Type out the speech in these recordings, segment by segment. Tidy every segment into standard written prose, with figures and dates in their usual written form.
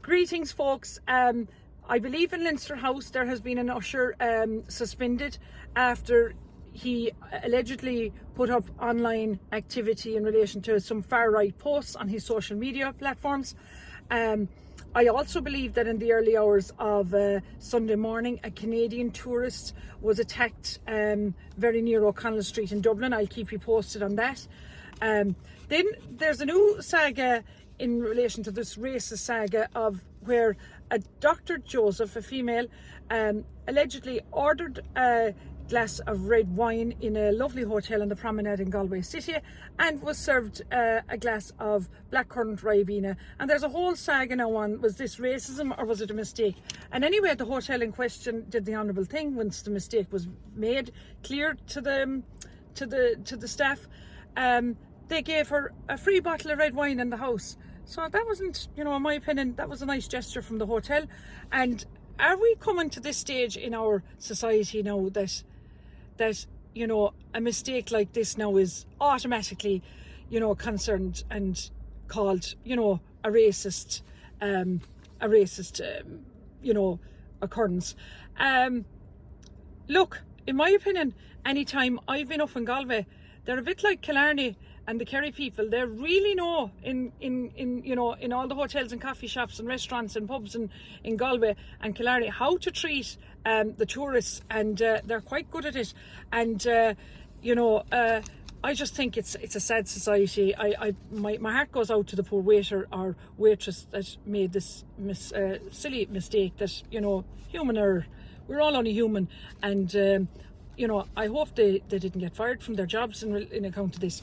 Greetings, folks. I believe in Leinster House there has been an usher suspended after he allegedly put up online activity in relation to some far-right posts on his social media platforms. I also believe that in the early hours of Sunday morning, a Canadian tourist was attacked very near O'Connell Street in Dublin. I'll keep you posted on that. Then there's a new saga in relation to this racist saga of where a Dr. Joseph, a female, allegedly ordered a glass of red wine in a lovely hotel on the promenade in Galway City and was served a glass of blackcurrant ribena. And there's a whole saga now on, was this racism or was it a mistake? And anyway, the hotel in question did the honourable thing once the mistake was made clear to the staff. They gave her a free bottle of red wine in the house. So that wasn't, in my opinion, that was a nice gesture from the hotel. And are we coming to this stage in our society now that a mistake like this now is automatically, concerned and called, a racist occurrence? Look, in my opinion, anytime I've been up in Galway, they're a bit like Killarney and the Kerry people. They really know in all the hotels and coffee shops and restaurants and pubs in Galway and Killarney how to treat the tourists, and they're quite good at it. And I just think it's a sad society. My heart goes out to the poor waiter or waitress that made this silly mistake. That human error. We're all only human, and I hope they didn't get fired from their jobs in account of this.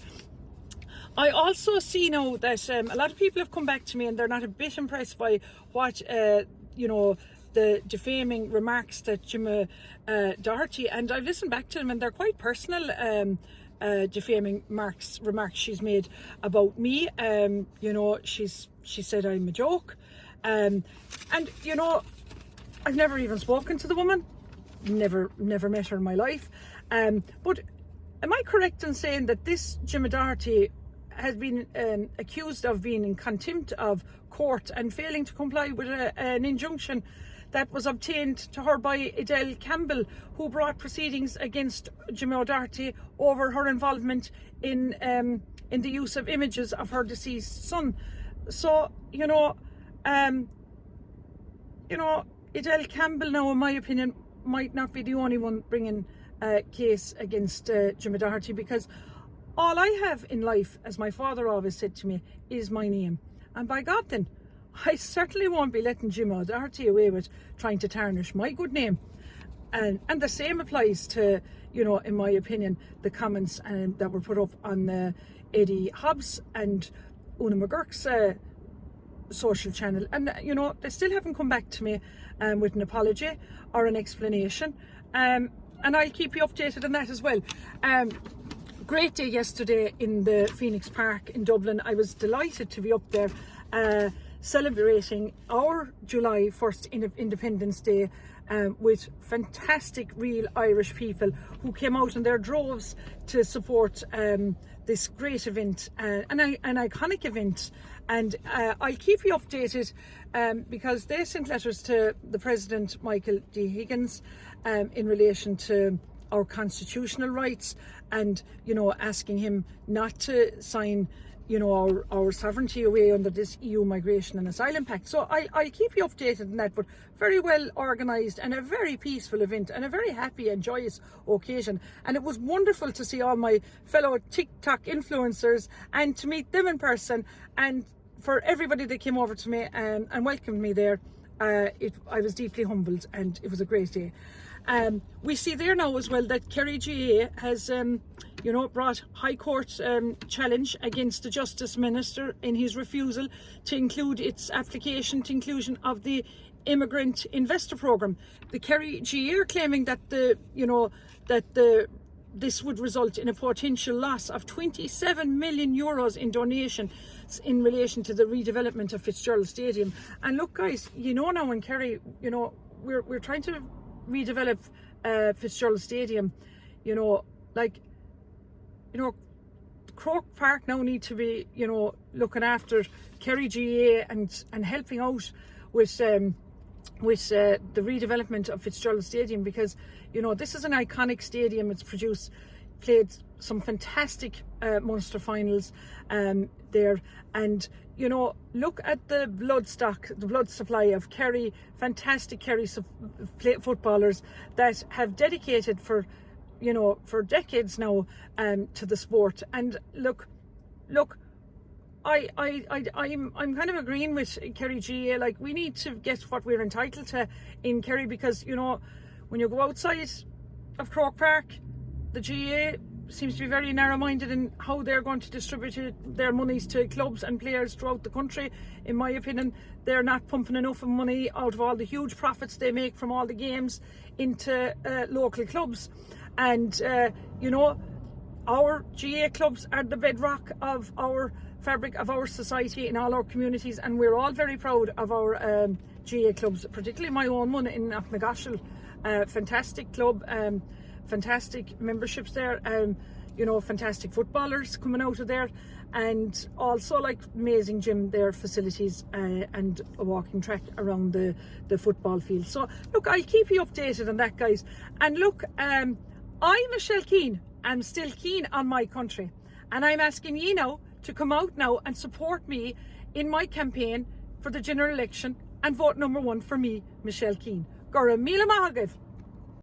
I also see now that a lot of people have come back to me and they're not a bit impressed by what, the defaming remarks that Gemma Doherty, and I've listened back to them and they're quite personal defaming remarks she's made about me. She said I'm a joke. And I've never even spoken to the woman. Never met her in my life. But am I correct in saying that this Gemma Doherty has been accused of being in contempt of court and failing to comply with an injunction that was obtained to her by Adele Campbell, who brought proceedings against Gemma Doherty over her involvement in the use of images of her deceased son? So Adele Campbell now, in my opinion, might not be the only one bringing a case against Gemma Doherty, because all I have in life, as my father always said to me, is my name. And by God then, I certainly won't be letting Gemma Doherty away with trying to tarnish my good name. And the same applies to, in my opinion, the comments that were put up on Eddie Hobbs and Una McGurk's social channel. And, they still haven't come back to me with an apology or an explanation. And I'll keep you updated on that as well. Great day yesterday in the Phoenix Park in Dublin. I was delighted to be up there celebrating our July 1st Independence Day with fantastic real Irish people who came out in their droves to support this great event, an iconic event. And I'll keep you updated because they sent letters to the President, Michael D. Higgins, in relation to our constitutional rights and, asking him not to sign, our sovereignty away under this EU Migration and Asylum Pact. So I'll keep you updated on that, but very well organised and a very peaceful event and a very happy and joyous occasion. And it was wonderful to see all my fellow TikTok influencers and to meet them in person, and for everybody that came over to me and welcomed me there. I was deeply humbled and it was a great day. We see there now as well that Kerry GA has brought High Court challenge against the Justice Minister in his refusal to include its application to inclusion of the Immigrant Investor Programme. The Kerry GA are claiming that this would result in a potential loss of €27 million in donations in relation to the redevelopment of Fitzgerald Stadium. And look, guys, now in Kerry, we're trying to redevelop Croke Park now need to be, you know, looking after Kerry GA and helping out with the redevelopment of Fitzgerald Stadium, because, you know, this is an iconic stadium. It's played some fantastic Munster finals there, and, you know, look at the blood supply of Kerry, fantastic Kerry footballers that have dedicated for decades now to the sport. And look, I'm kind of agreeing with Kerry GA. Like, we need to get what we're entitled to in Kerry, because, you know, when you go outside of Croke Park, the GA seems to be very narrow-minded in how they're going to distribute their monies to clubs and players throughout the country. In my opinion, they're not pumping enough of money out of all the huge profits they make from all the games into local clubs. And, you know, our GA clubs are the bedrock of our fabric of our society in all our communities, and we're all very proud of our GA clubs, particularly my own one in Knocknagoshel. Fantastic club, fantastic memberships there, you know, fantastic footballers coming out of there, and also like amazing gym there, facilities, and a walking track around the football field. So look, I'll keep you updated on that, guys. And look, I'm Michelle Keane. I'm still keen on my country, and I'm asking you now to come out now and support me in my campaign for the general election and vote number 1 for me, Michelle Keane. Gora Mila Mahagav.